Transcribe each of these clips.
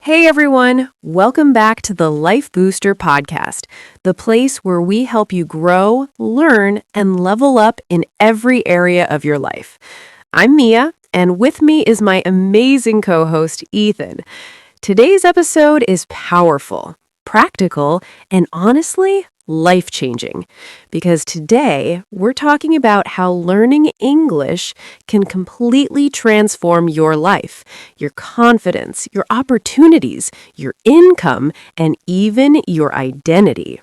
Hey everyone, welcome back to the Life Booster podcast, the place where we help you grow, learn, and level up in every area of your life. I'm Mia, and with me is my amazing co-host, Ethan. Today's episode is powerful, practical, and honestly, life-changing. Because today, we're talking about how learning English can completely transform your life, your confidence, your opportunities, your income, and even your identity.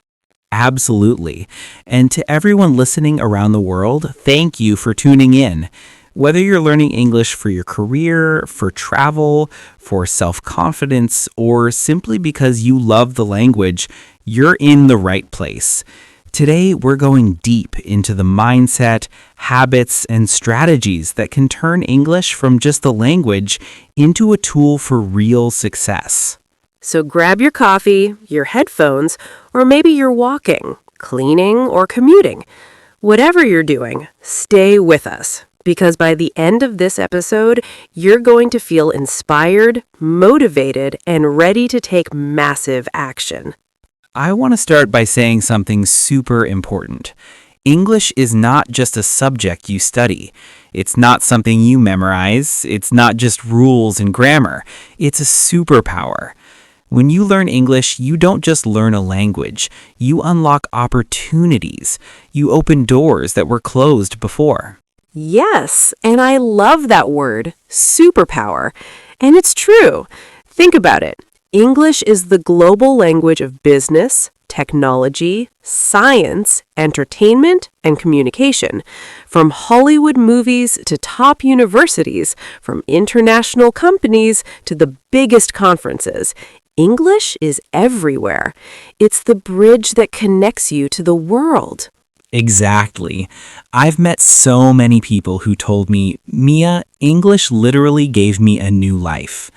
Absolutely. And to everyone listening around the world, thank you for tuning in. Whether you're learning English for your career, for travel, for self-confidence, or simply because you love the language, you're in the right place. Today, we're going deep into the mindset, habits, and strategies that can turn English from just a language into a tool for real success. So grab your coffee, your headphones, or maybe you're walking, cleaning, or commuting. Whatever you're doing, stay with us. Because by the end of this episode, you're going to feel inspired, motivated, and ready to take massive action. I want to start by saying something super important. English is not just a subject you study. It's not something you memorize. It's not just rules and grammar. It's a superpower. When you learn English, you don't just learn a language. You unlock opportunities. You open doors that were closed before. Yes, and I love that word, superpower. And it's true. Think about it. English is the global language of business, technology, science, entertainment, and communication. From Hollywood movies to top universities, from international companies to the biggest conferences, English is everywhere. It's the bridge that connects you to the world. Exactly. I've met so many people who told me, Mia, English literally gave me a new life.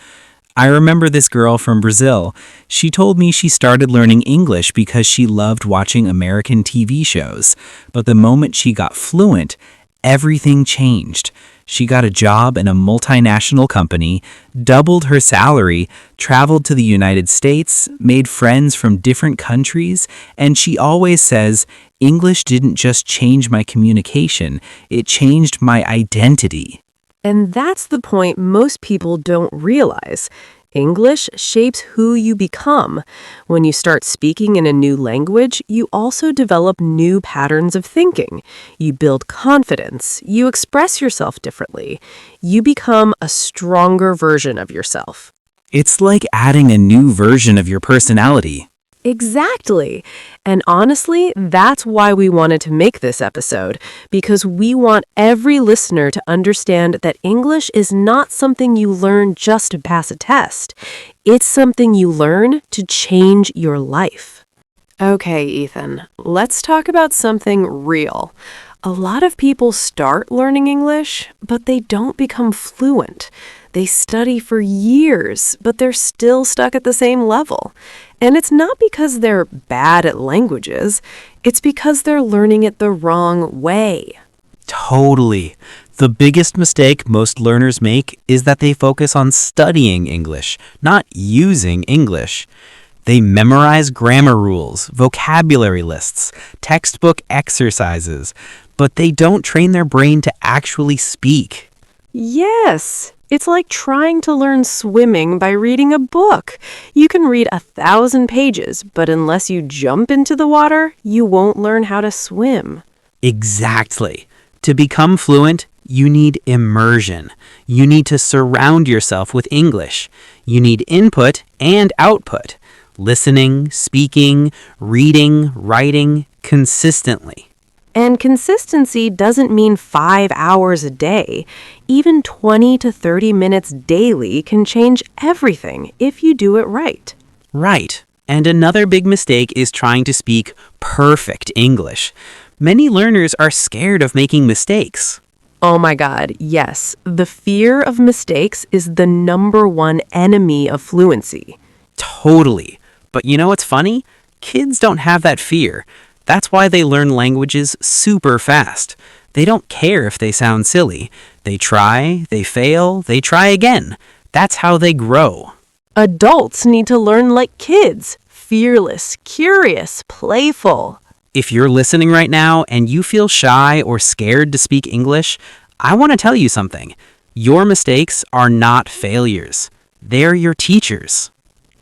I remember this girl from Brazil. She told me she started learning English because she loved watching American TV shows. But the moment she got fluent, everything changed. She got a job in a multinational company, doubled her salary, traveled to the United States, made friends from different countries, and she always says, English didn't just change my communication, it changed my identity. And that's the point most people don't realize. English shapes who you become. When you start speaking in a new language, you also develop new patterns of thinking. You build confidence. You express yourself differently. You become a stronger version of yourself. It's like adding a new version of your personality. Exactly. And honestly, that's why we wanted to make this episode, because we want every listener to understand that English is not something you learn just to pass a test. It's something you learn to change your life. Okay, Ethan, let's talk about something real. A lot of people start learning English, but they don't become fluent. They study for years, but they're still stuck at the same level. And it's not because they're bad at languages, it's because they're learning it the wrong way. Totally. The biggest mistake most learners make is that they focus on studying English, not using English. They memorize grammar rules, vocabulary lists, textbook exercises, but they don't train their brain to actually speak. Yes, it's like trying to learn swimming by reading a book. You can read 1,000 pages, but unless you jump into the water, you won't learn how to swim. Exactly. To become fluent, you need immersion. You need to surround yourself with English. You need input and output. Listening, speaking, reading, writing, consistently. And consistency doesn't mean 5 hours a day. Even 20 to 30 minutes daily can change everything if you do it right. Right. And another big mistake is trying to speak perfect English. Many learners are scared of making mistakes. Oh my God, yes. The fear of mistakes is the #1 enemy of fluency. Totally. But you know what's funny? Kids don't have that fear. That's why they learn languages super fast. They don't care if they sound silly. They try, they fail, they try again. That's how they grow. Adults need to learn like kids, fearless, curious, playful. If you're listening right now and you feel shy or scared to speak English, I want to tell you something. Your mistakes are not failures. They're your teachers.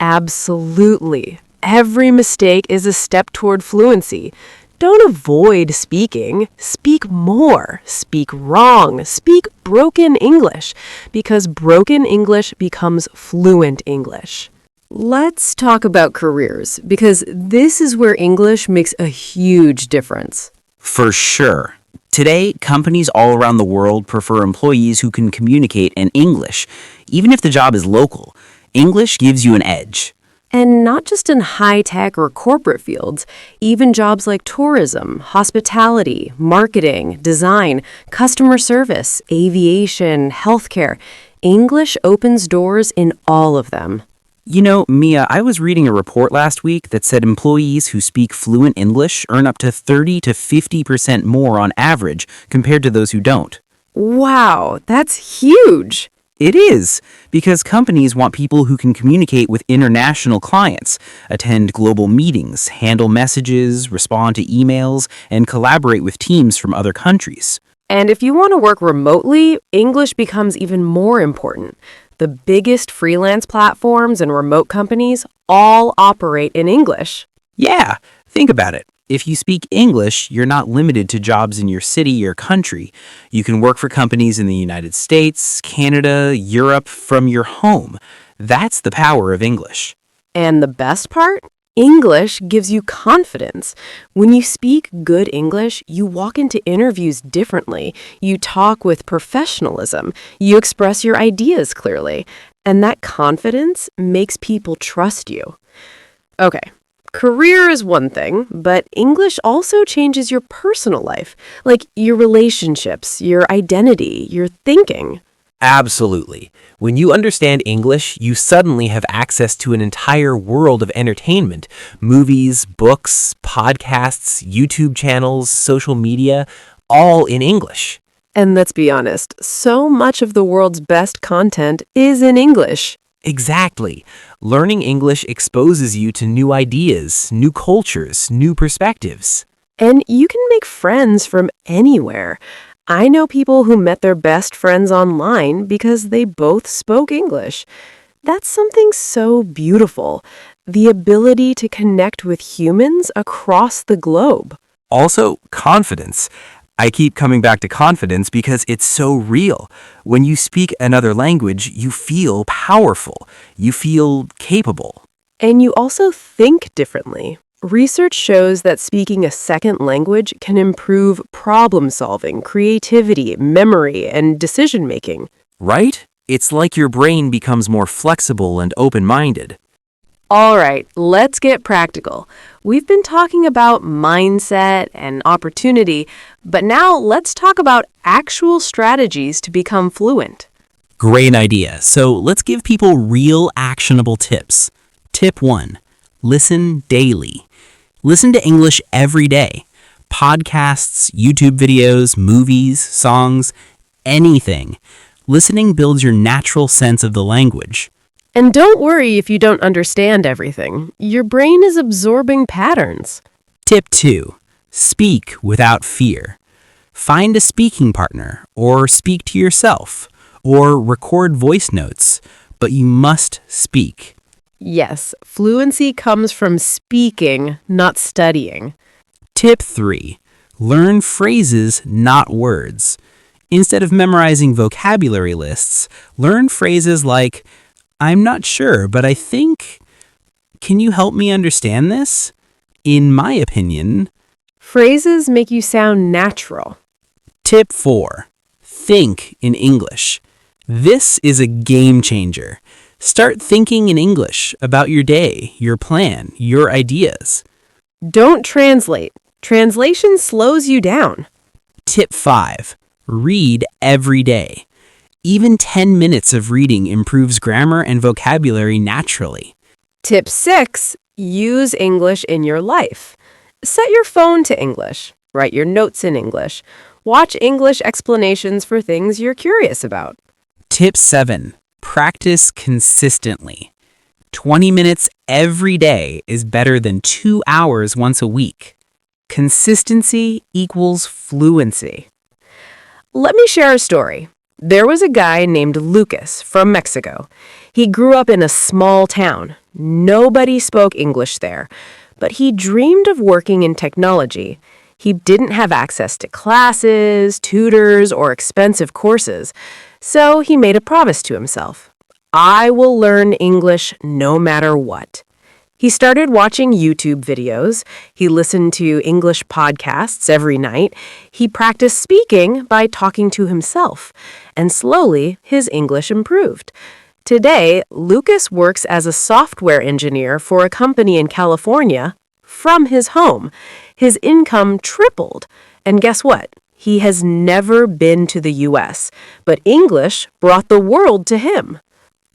Absolutely. Every mistake is a step toward fluency. Don't avoid speaking. Speak more. Speak wrong. Speak broken English, because broken English becomes fluent English. Let's talk about careers, because this is where English makes a huge difference. For sure. Today, companies all around the world prefer employees who can communicate in English, even if the job is local. English gives you an edge. And not just in high-tech or corporate fields, even jobs like tourism, hospitality, marketing, design, customer service, aviation, healthcare. English opens doors in all of them. You know, Mia, I was reading a report last week that said employees who speak fluent English earn up to 30 to 50% more on average compared to those who don't. Wow, that's huge! It is, because companies want people who can communicate with international clients, attend global meetings, handle messages, respond to emails, and collaborate with teams from other countries. And if you want to work remotely, English becomes even more important. The biggest freelance platforms and remote companies all operate in English. Yeah, think about it. If you speak English, you're not limited to jobs in your city or country. You can work for companies in the United States, Canada, Europe, from your home. That's the power of English. And the best part? English gives you confidence. When you speak good English, you walk into interviews differently. You talk with professionalism. You express your ideas clearly. And that confidence makes people trust you. Okay. Career is one thing, but English also changes your personal life, like your relationships, your identity, your thinking. Absolutely. When you understand English, you suddenly have access to an entire world of entertainment. Movies, books, podcasts, YouTube channels, social media, all in English. And let's be honest, so much of the world's best content is in English. Exactly. Learning English exposes you to new ideas, new cultures, new perspectives. And you can make friends from anywhere. I know people who met their best friends online because they both spoke English. That's something so beautiful, the ability to connect with humans across the globe. Also, confidence. I keep coming back to confidence because it's so real. When you speak another language, you feel powerful. You feel capable. And you also think differently. Research shows that speaking a second language can improve problem solving, creativity, memory, and decision making. Right? It's like your brain becomes more flexible and open-minded. All right, let's get practical. We've been talking about mindset and opportunity, but now let's talk about actual strategies to become fluent. Great idea. So let's give people real actionable tips. Tip 1. Listen daily. Listen to English every day. Podcasts, YouTube videos, movies, songs, anything. Listening builds your natural sense of the language. And don't worry if you don't understand everything. Your brain is absorbing patterns. Tip 2. Speak without fear. Find a speaking partner, or speak to yourself, or record voice notes, but you must speak. Yes, fluency comes from speaking, not studying. Tip 3. Learn phrases, not words. Instead of memorizing vocabulary lists, learn phrases like, I'm not sure, but I think... Can you help me understand this? In my opinion. Phrases make you sound natural. Tip 4. Think in English. This is a game changer. Start thinking in English about your day, your plan, your ideas. Don't translate. Translation slows you down. Tip 5. Read every day. Even 10 minutes of reading improves grammar and vocabulary naturally. Tip 6. Use English in your life. Set your phone to English. Write your notes in English. Watch English explanations for things you're curious about. Tip 7. Practice consistently. 20 minutes every day is better than 2 hours once a week. Consistency equals fluency. Let me share a story. There was a guy named Lucas from Mexico. He grew up in a small town. Nobody spoke English there, but he dreamed of working in technology. He didn't have access to classes, tutors, or expensive courses, so he made a promise to himself. I will learn English no matter what. He started watching YouTube videos. He listened to English podcasts every night. He practiced speaking by talking to himself. And slowly, his English improved. Today, Lucas works as a software engineer for a company in California from his home. His income tripled. And guess what? He has never been to the U.S., but English brought the world to him.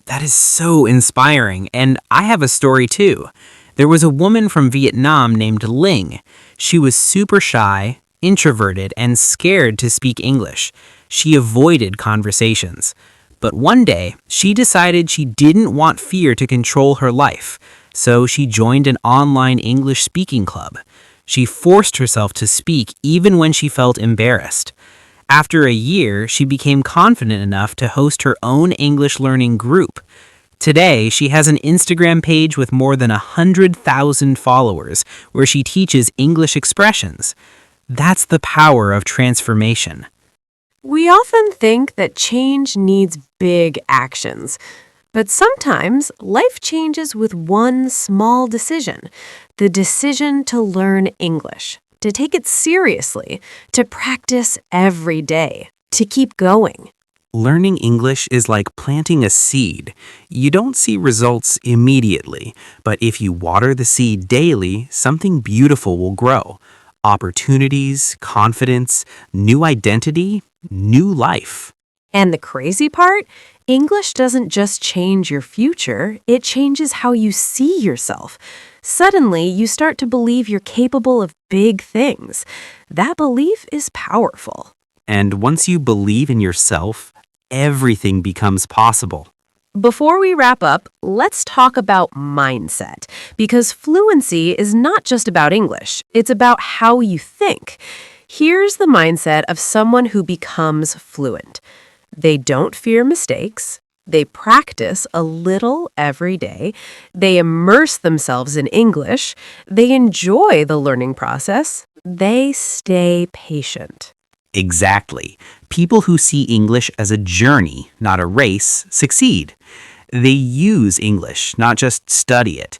That is so inspiring, and I have a story too. There was a woman from Vietnam named Ling. She was super shy, introverted, and scared to speak English. She avoided conversations. But one day, she decided she didn't want fear to control her life, so she joined an online English speaking club. She forced herself to speak even when she felt embarrassed. After a year, she became confident enough to host her own English learning group. Today, she has an Instagram page with more than 100,000 followers where she teaches English expressions. That's the power of transformation. We often think that change needs big actions. But sometimes life changes with one small decision, the decision to learn English, to take it seriously, to practice every day, to keep going. Learning English is like planting a seed. You don't see results immediately, but if you water the seed daily, something beautiful will grow. Opportunities, confidence, new identity, new life. And the crazy part? English doesn't just change your future, it changes how you see yourself. Suddenly, you start to believe you're capable of big things. That belief is powerful. And once you believe in yourself, everything becomes possible. Before we wrap up, let's talk about mindset, because fluency is not just about English, it's about how you think. Here's the mindset of someone who becomes fluent. They don't fear mistakes. They practice a little every day. They immerse themselves in English. They enjoy the learning process. They stay patient. Exactly. People who see English as a journey, not a race, succeed. They use English, not just study it.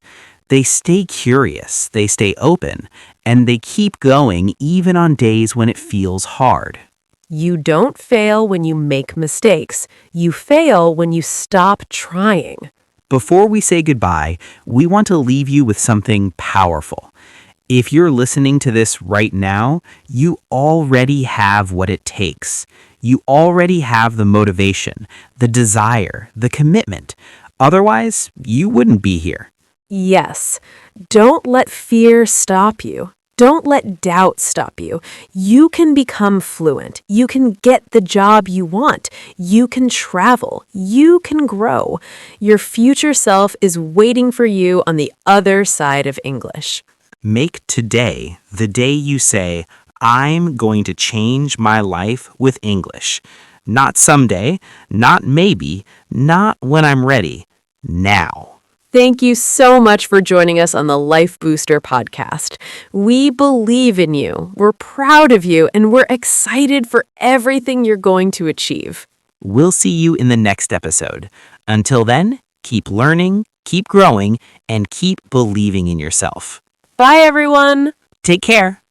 They stay curious, they stay open, and they keep going even on days when it feels hard. You don't fail when you make mistakes. You fail when you stop trying. Before we say goodbye, we want to leave you with something powerful. If you're listening to this right now, you already have what it takes. You already have the motivation, the desire, the commitment. Otherwise, you wouldn't be here. Yes, don't let fear stop you. Don't let doubt stop you. You can become fluent. You can get the job you want. You can travel. You can grow. Your future self is waiting for you on the other side of English. Make today the day you say, I'm going to change my life with English. Not someday, not maybe, not when I'm ready. Now. Thank you so much for joining us on the Life Booster podcast. We believe in you, we're proud of you, and we're excited for everything you're going to achieve. We'll see you in the next episode. Until then, keep learning, keep growing, and keep believing in yourself. Bye, everyone. Take care.